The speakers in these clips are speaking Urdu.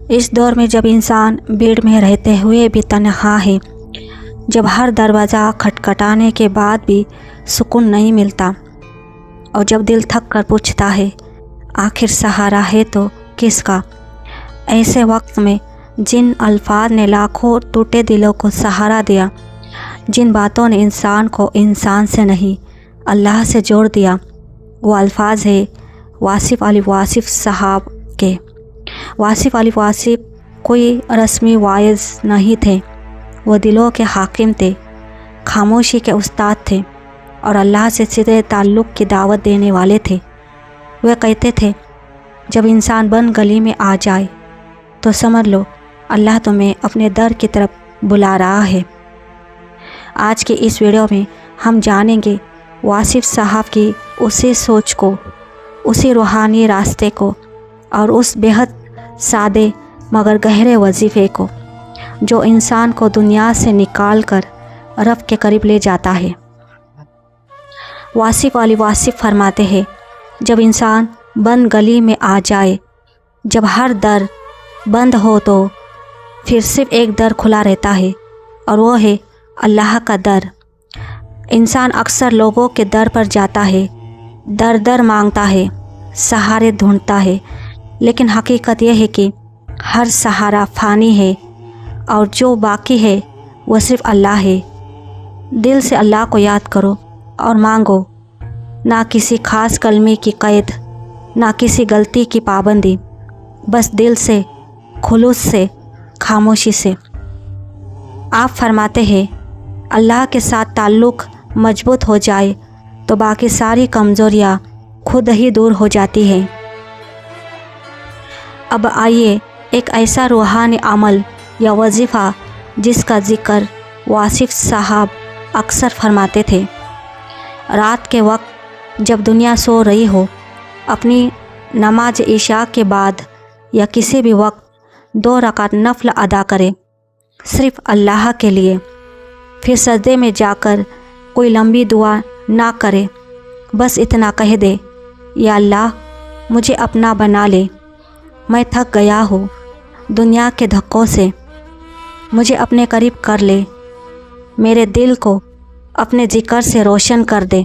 اس دور میں جب انسان بھیڑ میں رہتے ہوئے بھی تنہا ہے، جب ہر دروازہ کھٹکھٹانے کے بعد بھی سکون نہیں ملتا، اور جب دل تھک کر پوچھتا ہے آخر سہارا ہے تو کس کا، ایسے وقت میں جن الفاظ نے لاکھوں ٹوٹے دلوں کو سہارا دیا، جن باتوں نے انسان کو انسان سے نہیں اللہ سے جوڑ دیا، وہ الفاظ ہے واصف علی واصف صاحب کے۔ واصف علی واصف کوئی رسمی واعظ نہیں تھے، وہ دلوں کے حاکم تھے، خاموشی کے استاد تھے، اور اللہ سے سیدھے تعلق کی دعوت دینے والے تھے۔ وہ کہتے تھے جب انسان بند گلی میں آ جائے تو سمجھ لو اللہ تمہیں اپنے در کی طرف بلا رہا ہے۔ آج کی اس ویڈیو میں ہم جانیں گے واصف صاحب کی اسی سوچ کو، اسی روحانی راستے کو، اور اس بےحد سادے مگر گہرے وظیفے کو جو انسان کو دنیا سے نکال کر رب کے قریب لے جاتا ہے۔ واصف علی واصف فرماتے ہیں جب انسان بند گلی میں آ جائے، جب ہر در بند ہو تو پھر صرف ایک در کھلا رہتا ہے، اور وہ ہے اللہ کا در۔ انسان اکثر لوگوں کے در پر جاتا ہے، در در مانگتا ہے، سہارے ڈھونڈتا ہے، لیکن حقیقت یہ ہے کہ ہر سہارا فانی ہے، اور جو باقی ہے وہ صرف اللہ ہے۔ دل سے اللہ کو یاد کرو اور مانگو، نہ کسی خاص کلمے کی قید، نہ کسی غلطی کی پابندی، بس دل سے، خلوص سے، خاموشی سے۔ آپ فرماتے ہیں اللہ کے ساتھ تعلق مضبوط ہو جائے تو باقی ساری کمزوریاں خود ہی دور ہو جاتی ہیں۔ اب آئیے ایک ایسا روحانی عمل یا وظیفہ جس کا ذکر واصف صاحب اکثر فرماتے تھے۔ رات کے وقت جب دنیا سو رہی ہو، اپنی نماز عشاء کے بعد یا کسی بھی وقت 2 رکعت نفل ادا کرے، صرف اللہ کے لیے۔ پھر سجدے میں جا کر کوئی لمبی دعا نہ کرے، بس اتنا کہہ دے یا اللہ مجھے اپنا بنا لے، میں تھک گیا ہوں دنیا کے دھکوں سے، مجھے اپنے قریب کر لے، میرے دل کو اپنے ذکر سے روشن کر دے۔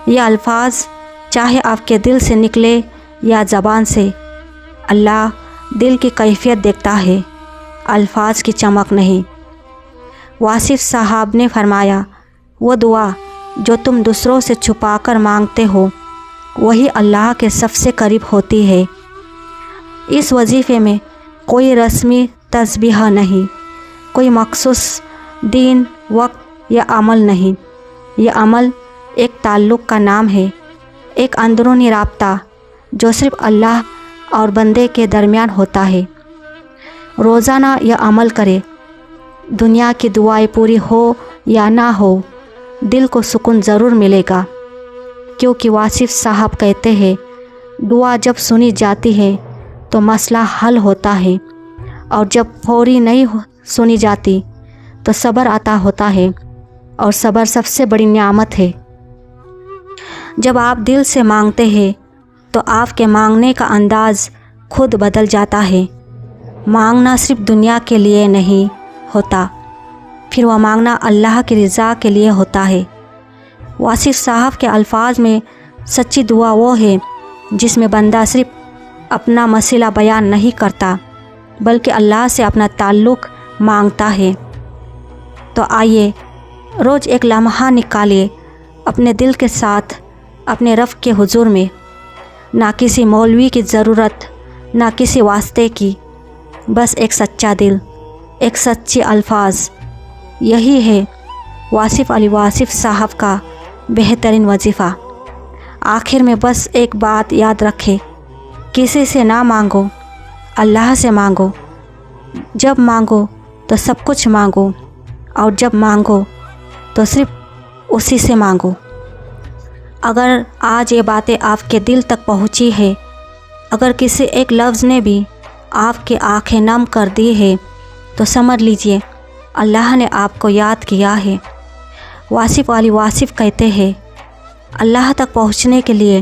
یہ الفاظ چاہے آپ کے دل سے نکلے یا زبان سے، اللہ دل کی کیفیت دیکھتا ہے، الفاظ کی چمک نہیں۔ واصف صاحب نے فرمایا وہ دعا جو تم دوسروں سے چھپا کر مانگتے ہو وہی اللہ کے سب سے قریب ہوتی ہے۔ اس وظیفے میں کوئی رسمی تسبیح نہیں، کوئی مخصوص دن، وقت یا عمل نہیں۔ یہ عمل ایک تعلق کا نام ہے، ایک اندرونی رابطہ جو صرف اللہ اور بندے کے درمیان ہوتا ہے۔ روزانہ یہ عمل کرے، دنیا کی دعائیں پوری ہو یا نہ ہو، دل کو سکون ضرور ملے گا، کیونکہ واصف صاحب کہتے ہیں دعا جب سنی جاتی ہے تو مسئلہ حل ہوتا ہے، اور جب فوری نہیں سنی جاتی تو صبر عطا ہوتا ہے، اور صبر سب سے بڑی نعمت ہے۔ جب آپ دل سے مانگتے ہیں تو آپ کے مانگنے کا انداز خود بدل جاتا ہے۔ مانگنا صرف دنیا کے لیے نہیں ہوتا، پھر وہ مانگنا اللہ کی رضا کے لیے ہوتا ہے۔ واصف صاحب کے الفاظ میں سچی دعا وہ ہے جس میں بندہ صرف اپنا مسئلہ بیان نہیں کرتا بلکہ اللہ سے اپنا تعلق مانگتا ہے۔ تو آئیے روز ایک لمحہ نکالیے اپنے دل کے ساتھ اپنے رب کے حضور میں، نہ کسی مولوی کی ضرورت، نہ کسی واسطے کی، بس ایک سچا دل، ایک سچی الفاظ۔ یہی ہے واصف علی واصف صاحب کا بہترین وظیفہ۔ آخر میں بس ایک بات یاد رکھے، کسی سے نہ مانگو، اللہ سے مانگو۔ جب مانگو تو سب کچھ مانگو، اور جب مانگو تو صرف اسی سے مانگو۔ اگر آج یہ باتیں آپ کے دل تک پہنچی ہے، اگر کسی ایک لفظ نے بھی آپ کی آنکھیں نم کر دی ہے، تو سمجھ لیجئے اللہ نے آپ کو یاد کیا ہے۔ واصف علی واصف کہتے ہیں اللہ تک پہنچنے کے لیے